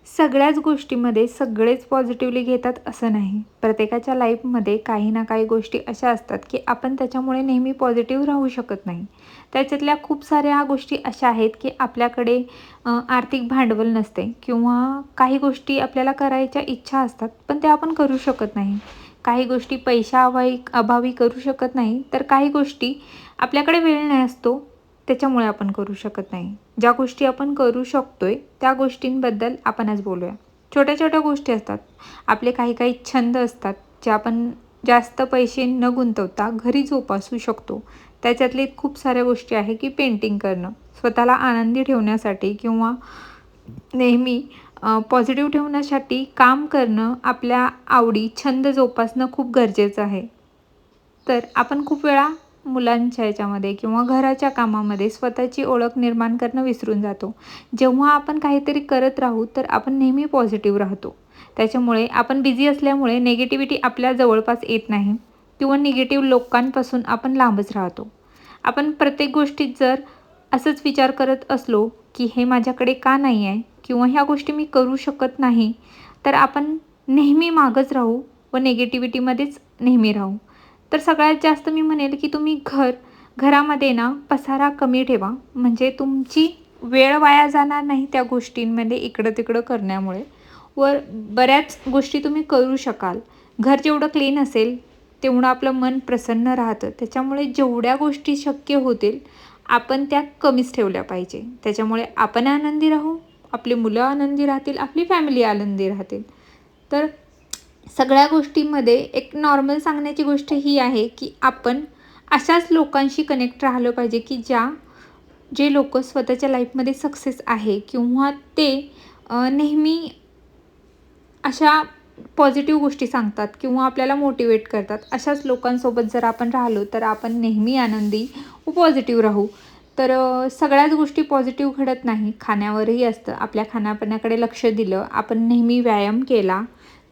सगळ्याच गोष्टीमध्ये सगळेच पॉझिटिव्हली घेतात असं नाही. प्रत्येकाच्या लाईफमध्ये काही ना काही गोष्टी अशा असतात की आपण त्याच्यामुळे नेहमी पॉझिटिव्ह राहू शकत नाही. त्याच्यातल्या खूप साऱ्या गोष्टी अशा आहेत की आपल्याकडे आर्थिक भांडवल नसते किंवा काही गोष्टी आपल्याला करायच्या इच्छा असतात पण त्या आपण करू शकत नाही. काही गोष्टी पैशाअभावी अभावी करू शकत नाही, तर काही गोष्टी आपल्याकडे वेळ नसतो त्याच्यामुळे आपण करू शकत नाही. ज्या गोष्टी आपण करू शकतोय त्या गोष्टींबद्दल आपण आज बोलूया. छोट्या छोट्या गोष्टी असतात, आपले काही काही छंद असतात जे आपण जास्त पैसे न गुंतवता घरी जोपासू शकतो. त्याच्यातले खूप साऱ्या गोष्टी आहे की पेंटिंग करणं स्वतःला आनंदी ठेवण्यासाठी किंवा नेहमी पॉझिटिव्ह ठेवण्यासाठी काम करणं, आपल्या आवडी छंद जोपासणं खूप गरजेचं आहे. तर आपण खूप वेळा मुलांच्या ह्याच्यामध्ये किंवा घराच्या कामामध्ये स्वतःची ओळख निर्माण करणं विसरून जातो. जेव्हा आपण काहीतरी करत राहू तर आपण नेहमी पॉझिटिव्ह राहतो. त्याच्यामुळे आपण बिझी असल्यामुळे निगेटिव्हिटी आपल्या जवळपास येत नाही किंवा निगेटिव्ह लोकांपासून आपण लांबच राहतो. आपण प्रत्येक गोष्टीत जर असंच विचार करत असलो की हे माझ्याकडे का नाही आहे किंवा ह्या गोष्टी मी करू शकत नाही, तर आपण नेहमी मागच राहू व निगेटिव्हिटीमध्येच नेहमी राहू. तर सगळ्यात जास्त मी म्हणेल की तुम्ही घरामध्ये ना पसारा कमी ठेवा, म्हणजे तुमची वेळ वाया जाणार नाही त्या गोष्टींमध्ये इकडं तिकडं करण्यामुळे व बऱ्याच गोष्टी तुम्ही करू शकाल. घर जेवढं क्लीन असेल तेवढं आपलं मन प्रसन्न राहतं. त्याच्यामुळे जेवढ्या गोष्टी शक्य होतील आपण त्या कमीच ठेवल्या पाहिजे. त्याच्यामुळे आपण आनंदी राहू, आपली मुलं आनंदी राहतील, आपली फॅमिली आनंदी राहतील. तर सगळ्या गोष्टींमध्ये एक नॉर्मल सांगण्याची गोष्ट ही आहे की आपण अशाच लोकांशी कनेक्ट राहिलं पाहिजे की जे लोक स्वतःच्या लाईफमध्ये सक्सेस आहे किंवा ते नेहमी अशा पॉझिटिव्ह गोष्टी सांगतात किंवा आपल्याला मोटिवेट करतात. अशाच लोकांसोबत जर आपण राहिलो तर आपण नेहमी आनंदी व पॉझिटिव्ह राहू. तर सगळ्याच गोष्टी पॉझिटिव्ह घडत नाही, खाण्यावरही असतं. आपल्या खाण्यापिण्याकडे लक्ष दिलं, आपण नेहमी व्यायाम केला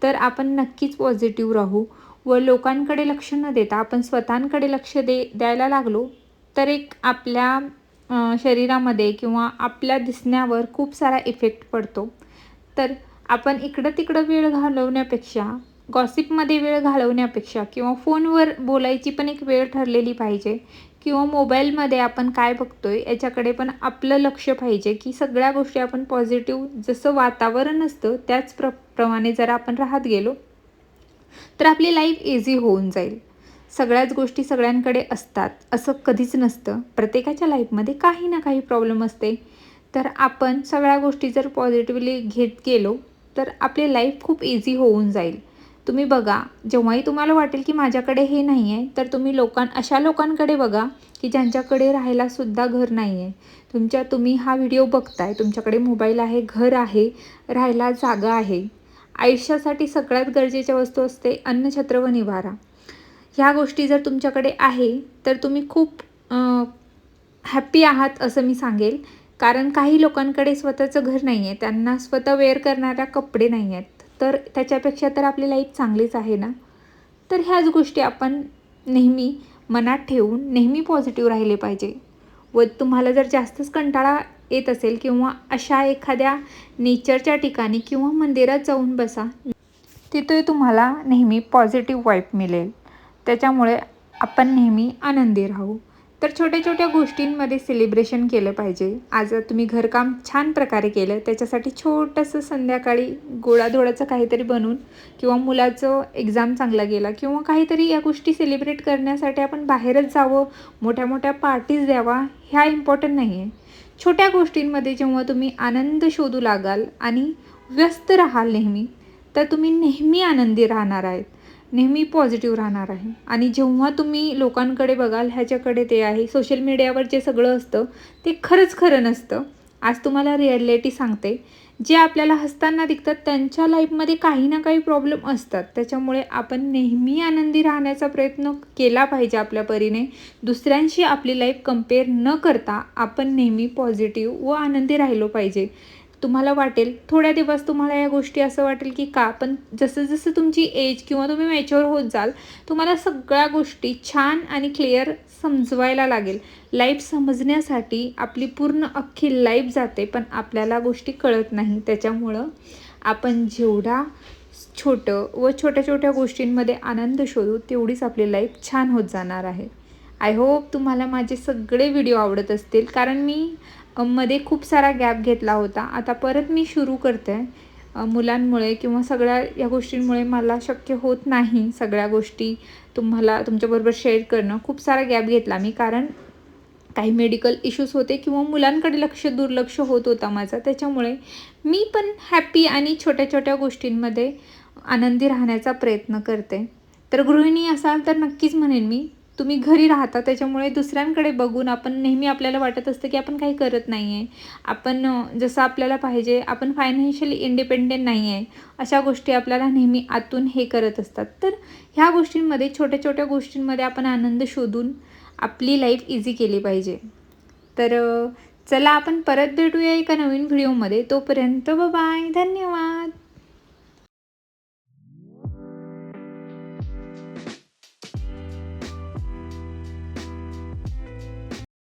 तर आपण नक्कीच पॉझिटिव्ह राहू व लोकांकडे लक्ष न देता आपण स्वतःकडे लक्ष द्यायला लागलो तर एक आपल्या शरीरामध्ये किंवा आपल्या दिसण्यावर खूप सारा इफेक्ट पडतो. तर आपण इकडं तिकडं वेळ घालवण्यापेक्षा, गॉसिपमध्ये वेळ घालवण्यापेक्षा किंवा फोनवर बोलायची पण एक वेळ ठरलेली पाहिजे किंवा मोबाईलमध्ये आपण काय बघतोय याच्याकडे पण आपलं लक्ष पाहिजे की सगळ्या गोष्टी आपण पॉझिटिव्ह, जसं वातावरण असतं त्याच प्रमाणे जर आपण राहत गेलो तर आपली लाईफ इझी होऊन जाईल. सगळ्याच गोष्टी सगळ्यांकडे असतात असं कधीच नसतं. प्रत्येकाच्या लाईफमध्ये काही ना काही प्रॉब्लेम असते. तर आपण सगळ्या गोष्टी जर पॉझिटिव्हली घेत गेलो तर आपली लाईफ खूप इझी होऊन जाईल. तुम्ही बघा, जेव्हाही तुम्हाला वाटेल की माझ्याकडे हे नाही आहे तर तुम्ही अशा लोकांकडे बघा की ज्यांच्याकडे राहायलासुद्धा घर नाही आहे. तुम्ही हा व्हिडिओ बघताय, तुमच्याकडे मोबाईल आहे, घर आहे, राहायला जागा आहे. आयुष्यासाठी सगळ्यात गरजेच्या वस्तू असते अन्न, छत्र व निवारा. ह्या गोष्टी जर तुमच्याकडे आहे तर तुम्ही खूप हॅप्पी आहात असं मी सांगेल. कारण काही लोकांकडे स्वतःचं घर नाही आहे, त्यांना स्वतः वेअर करणाऱ्या कपडे नाही आहेत, तर त्याच्यापेक्षा तर आपली लाईफ चांगलीच आहे ना. तर ह्याच गोष्टी आपण नेहमी मनात ठेवून नेहमी पॉझिटिव्ह राहिले पाहिजे. व तुम्हाला जर जास्तच कंटाळा येत असेल किंवा अशा एखाद्या नेचरच्या ठिकाणी किंवा मंदिरात जाऊन बसा, तिथे तुम्हाला नेहमी पॉझिटिव्ह वाईब मिळेल. त्याच्यामुळे आपण नेहमी आनंदी राहू. तर छोट्या छोट्या गोष्टींमध्ये सेलिब्रेशन केलं पाहिजे. आज तुम्ही घरकाम छान प्रकारे केलं, त्याच्यासाठी छोटंसं संध्याकाळी गोडाधोडाचं काहीतरी बनवून किंवा मुलाचं एक्झाम चांगला गेला किंवा काहीतरी या गोष्टी सेलिब्रेट करण्यासाठी आपण बाहेरच जावं, मोठ्या मोठ्या पार्टीज द्यावा, ह्या इम्पॉर्टंट नाही आहे. छोट्या गोष्टींमध्ये जेव्हा तुम्ही आनंद शोधू लागाल आणि व्यस्त राहाल नेहमी, तर तुम्ही नेहमी आनंदी राहणार आहेत, नेहमी पॉझिटिव्ह राहणार आहे. आणि जेव्हा तुम्ही लोकांकडे बघाल ह्याच्याकडे ते आहे, सोशल मीडियावर जे सगळं असतं ते खरंच खरं नसतं. आज तुम्हाला रिॲलिटी सांगते, जे आपल्याला हसताना दिसतात त्यांच्या लाईफमध्ये काही ना काही प्रॉब्लेम असतात. त्याच्यामुळे आपण नेहमी आनंदी राहण्याचा प्रयत्न केला पाहिजे आपल्या परीने. दुसऱ्यांशी आपली लाईफ कंपेअर न करता आपण नेहमी पॉझिटिव्ह व आनंदी राहिलो पाहिजे. तुम्हाला वाटेल थोड्या दिवस तुम्हाला या गोष्टी असं वाटेल की का, पण जसं जसं तुमची एज किंवा तुम्ही मॅच्युअर होत जाल तुम्हाला सगळ्या गोष्टी छान आणि क्लिअर समजवायला लागेल. लाईफ समजण्यासाठी आपली पूर्ण अख्खी लाईफ जाते पण आपल्याला गोष्टी कळत नाही. त्याच्यामुळं आपण जेवढा छोटं व छोट्या छोट्या गोष्टींमध्ये आनंद शोधू तेवढीच आपली लाईफ छान होत जाणार आहे. आय होप तुम्हाला माझे सगळे व्हिडिओ आवडत असतील, कारण मी मध्ये खूप सारा गॅप घेतला होता. आता परत मी सुरू करते. मुलांमुळे किंवा सगळ्या या गोष्टींमुळे मला शक्य होत नाही सगळ्या गोष्टी तुम्हाला तुमच्याबरोबर शेअर करणं. खूप सारा गॅप घेतला मी, कारण काही मेडिकल इश्यूज होते किंवा मुलांकडे दुर्लक्ष होत होता माझा. त्याच्यामुळे मी पण हॅपी आणि छोट्या छोट्या गोष्टींमध्ये आनंदी राहण्याचा प्रयत्न करते. तर गृहिणी असाल तर नक्कीच म्हणेन मी, तुम्ही घरी राहता त्याच्यामुळे दुसऱ्यांकडे बघून आपण नेहमी आपल्याला वाटत असतं की आपण काही करत नाही आहे, आपण जसं आपल्याला पाहिजे, आपण फायनान्शियली इंडिपेंडेंट नाही आहे, अशा गोष्टी आपल्याला नेहमी आतून हे करत असतात. तर ह्या गोष्टींमध्ये छोट्या छोट्या गोष्टींमध्ये आपण आनंद शोधून आपली लाईफ इझी केली पाहिजे. तर चला आपण परत भेटूया एका नवीन व्हिडिओमध्ये. तोपर्यंत बाय, धन्यवाद.